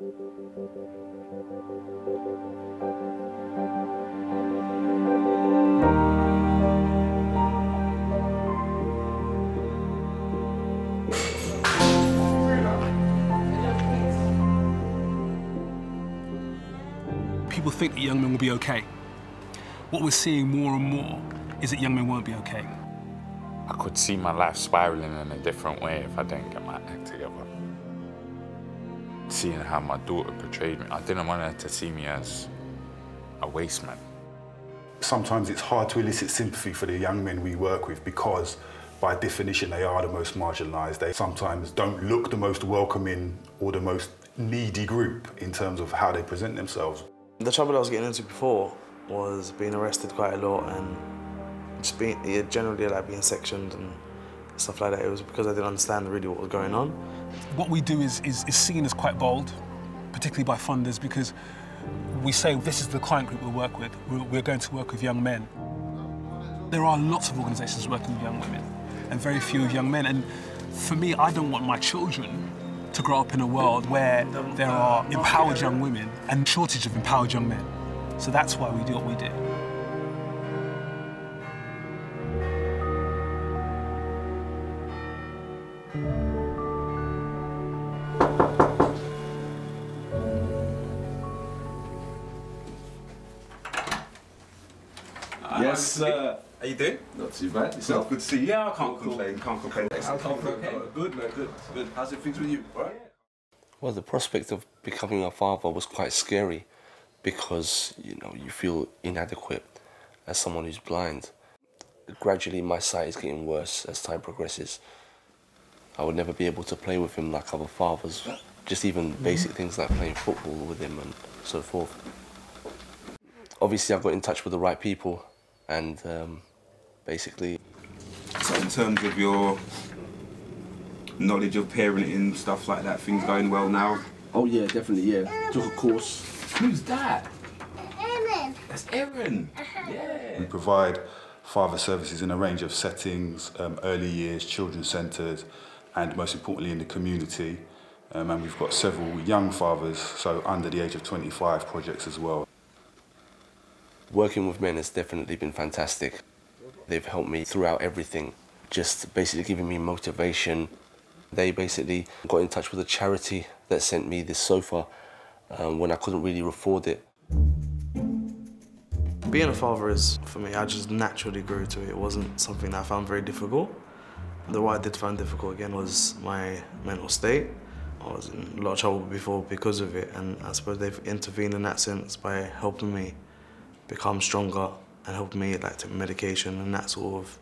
People think that young men will be okay. What we're seeing more and more is that young men won't be okay. I could see my life spiraling in a different way if I didn't get my act together. Seeing how my daughter portrayed me, I didn't want her to see me as a waste man. Sometimes it's hard to elicit sympathy for the young men we work with because, by definition, they are the most marginalised. They sometimes don't look the most welcoming or the most needy group in terms of how they present themselves. The trouble I was getting into before was being arrested quite a lot and just being, generally like being sectioned and stuff like that. It was because I didn't understand really what was going on. What we do is seen as quite bold, particularly by funders, because we say this is the client group we'll work with. We're going to work with young men. There are lots of organisations working with young women and very few young men. And for me, I don't want my children to grow up in a world where there are empowered young women and shortage of empowered young men. So that's why we do what we do. Yes, sir. How you doing? Not too bad. Yourself? Good to see you. Yeah, I can't complain. Can't complain. Good, man. Good. How's it things with you? All right. Well, the prospect of becoming a father was quite scary because, you know, you feel inadequate as someone who's blind. Gradually, my sight is getting worse as time progresses. I would never be able to play with him like other fathers, just even basic things like playing football with him and so forth. Obviously, I got in touch with the right people and basically... So in terms of your knowledge of parenting, stuff like that, things going well now? Oh yeah, definitely, yeah. Took a course. Who's that? Erin. That's Erin. Yeah. We provide father services in a range of settings, early years, children's centres, and most importantly in the community. And we've got several young fathers, so under the age of 25 projects as well. Working with men has definitely been fantastic. They've helped me throughout everything, just basically giving me motivation. They basically got in touch with a charity that sent me this sofa when I couldn't really afford it. Being a father is, for me, I just naturally grew to it. It wasn't something that I found very difficult. What I did find difficult again was my mental state. I was in a lot of trouble before because of it, and I suppose they've intervened in that sense by helping me become stronger and helping me like take medication and that sort of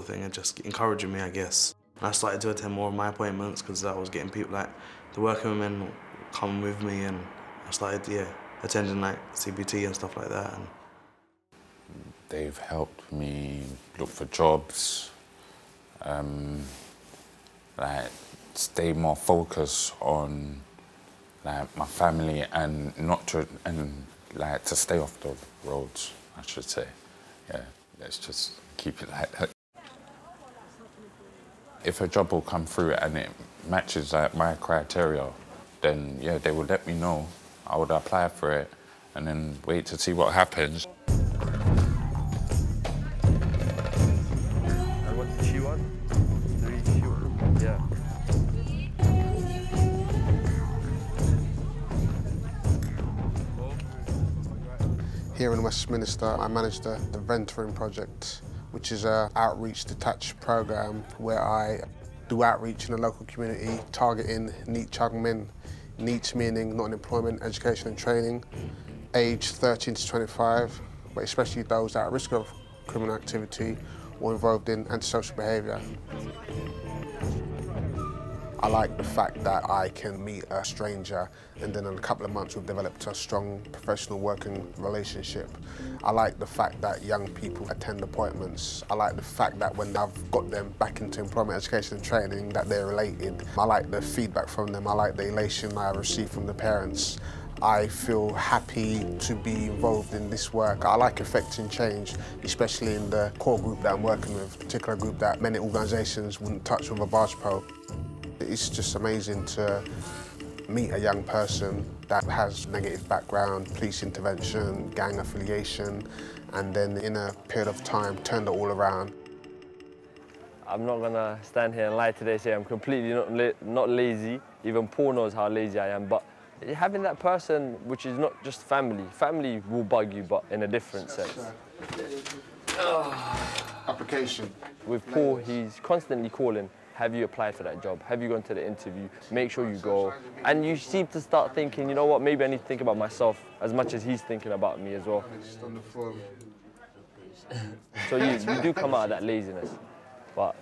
thing, and just encouraging me, I guess. I started to attend more of my appointments because I was getting people like the working women come with me, and I started attending like CBT and stuff like that. And they've helped me look for jobs, like stay more focused on like my family and like to stay off the roads, I should say. Yeah, let's just keep it like that. If a job will come through and it matches like my criteria, then yeah, they will let me know. I would apply for it and then wait to see what happens. And what did she want? 3 she yeah. Here in Westminster, I manage the Venturing Project, which is an outreach detached program where I do outreach in the local community, targeting neat young men. Neat meaning not in employment, education and training, aged 13 to 25, but especially those that are at risk of criminal activity or involved in antisocial behaviour. I like the fact that I can meet a stranger and then in a couple of months we've developed a strong professional working relationship. I like the fact that young people attend appointments. I like the fact that when I've got them back into employment, education and training, that they're related. I like the feedback from them. I like the elation I receive from the parents. I feel happy to be involved in this work. I like effecting change, especially in the core group that I'm working with, a particular group that many organisations wouldn't touch with a barge pole. It's just amazing to meet a young person that has negative background, police intervention, gang affiliation, and then in a period of time turn it all around. I'm not gonna stand here and lie today and say I'm completely not lazy. Even Paul knows how lazy I am, but having that person which is not just family. Family will bug you, but in a different sense. Application. With Paul, he's constantly calling, have you applied for that job? Have you gone to the interview? Make sure you go. And you seem to start thinking, you know what, maybe I need to think about myself as much as he's thinking about me as well. So you do come out of that laziness, but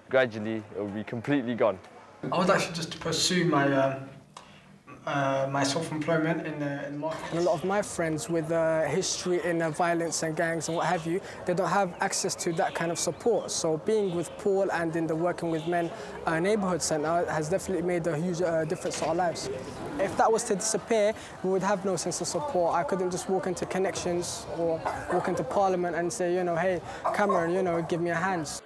gradually it will be completely gone. I was actually just to pursue my my self-employment in the market. And a lot of my friends with history in violence and gangs and what have you, they don't have access to that kind of support. So being with Paul and in the Working with Men neighbourhood centre has definitely made a huge difference to our lives. If that was to disappear, we would have no sense of support. I couldn't just walk into Connections or walk into Parliament and say, you know, hey, Cameron, you know, give me a hand.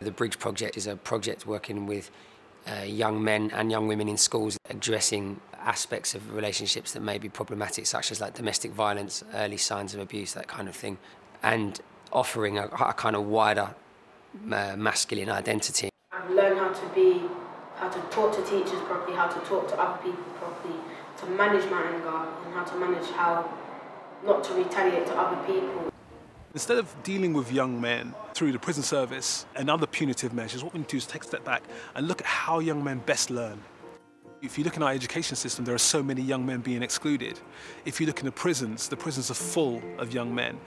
The Bridge Project is a project working with young men and young women in schools, addressing aspects of relationships that may be problematic, such as like domestic violence, early signs of abuse, that kind of thing, and offering a kind of wider masculine identity. I've learned how to talk to teachers properly, how to talk to other people properly, to manage my anger and how to manage how not to retaliate to other people. Instead of dealing with young men through the prison service and other punitive measures, what we need to do is take a step back and look at how young men best learn. If you look in our education system, there are so many young men being excluded. If you look in the prisons are full of young men.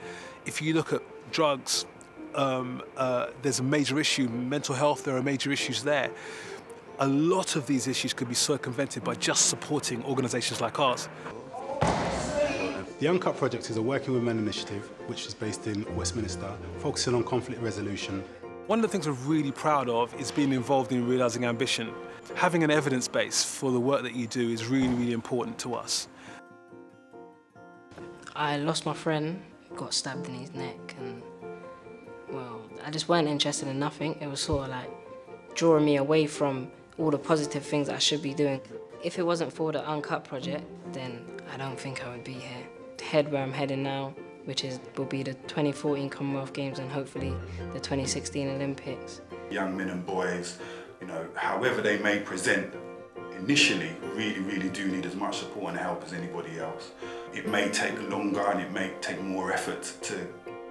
If you look at drugs, there's a major issue. Mental health, there are major issues there. A lot of these issues could be circumvented by just supporting organisations like ours. The Uncut Project is a Working with Men initiative, which is based in Westminster, focusing on conflict resolution. One of the things we're really proud of is being involved in realising ambition. Having an evidence base for the work that you do is really, really important to us. I lost my friend, got stabbed in his neck, and, well, I just weren't interested in nothing. It was sort of like drawing me away from all the positive things that I should be doing. If it wasn't for the Uncut Project, then I don't think I would be here. Head where I'm heading now, which will be the 2014 Commonwealth Games and hopefully the 2016 Olympics. Young men and boys, you know, however they may present initially, really do need as much support and help as anybody else. It may take longer and it may take more effort to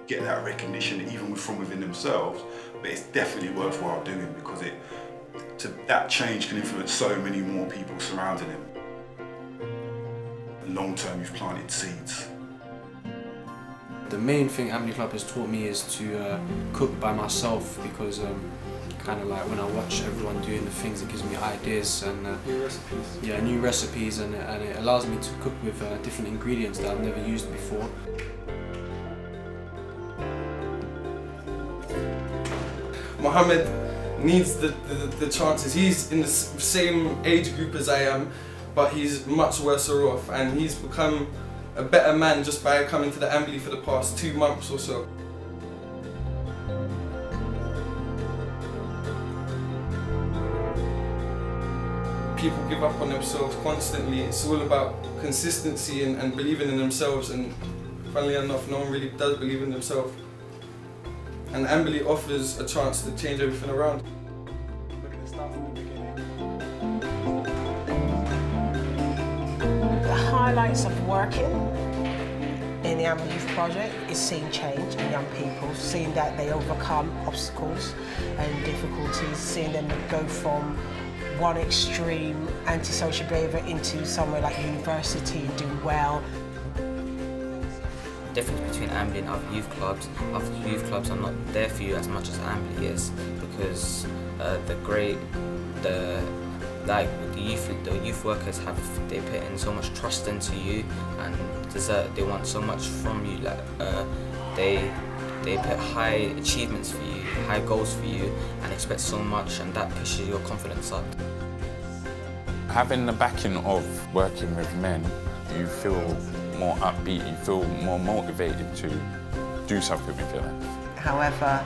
get that recognition even from within themselves, but it's definitely worthwhile doing because that change can influence so many more people surrounding him. Long term, you've planted seeds. The main thing Amity Club has taught me is to cook by myself because kind of like when I watch everyone doing the things, it gives me ideas and new recipes. Yeah, new recipes, and it allows me to cook with different ingredients that I've never used before. Mohammed needs the chances. He's in the same age group as I am, but he's much worse off, and he's become a better man just by coming to the Ambly for the past 2 months or so. People give up on themselves constantly. It's all about consistency and believing in themselves, and funnily enough, no one really does believe in themselves. And Ambly offers a chance to change everything around. The highlights of working in the Ambly Youth Project is seeing change in young people, seeing that they overcome obstacles and difficulties, seeing them go from one extreme antisocial behaviour into somewhere like university and doing well. The difference between Ambly and other youth clubs are not there for you as much as Ambly is, because the youth workers they put in so much trust into you and they want so much from you. Like they put high achievements for you, high goals for you, and expect so much, and that pushes your confidence up. Having the backing of Working with Men, you feel more upbeat, you feel more motivated to do something with your life. However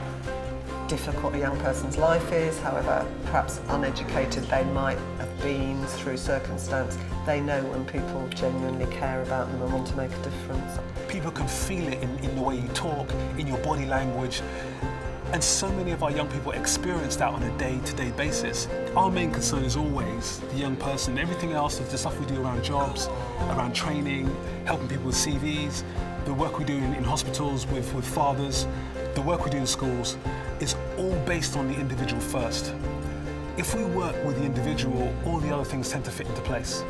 difficult a young person's life is, however perhaps uneducated they might have been through circumstance, they know when people genuinely care about them and want to make a difference. People can feel it in the way you talk, in your body language. And so many of our young people experience that on a day-to-day basis. Our main concern is always the young person. Everything else is the stuff we do around jobs, around training, helping people with CVs, the work we do in hospitals with fathers, the work we do in schools is all based on the individual first. If we work with the individual, all the other things tend to fit into place.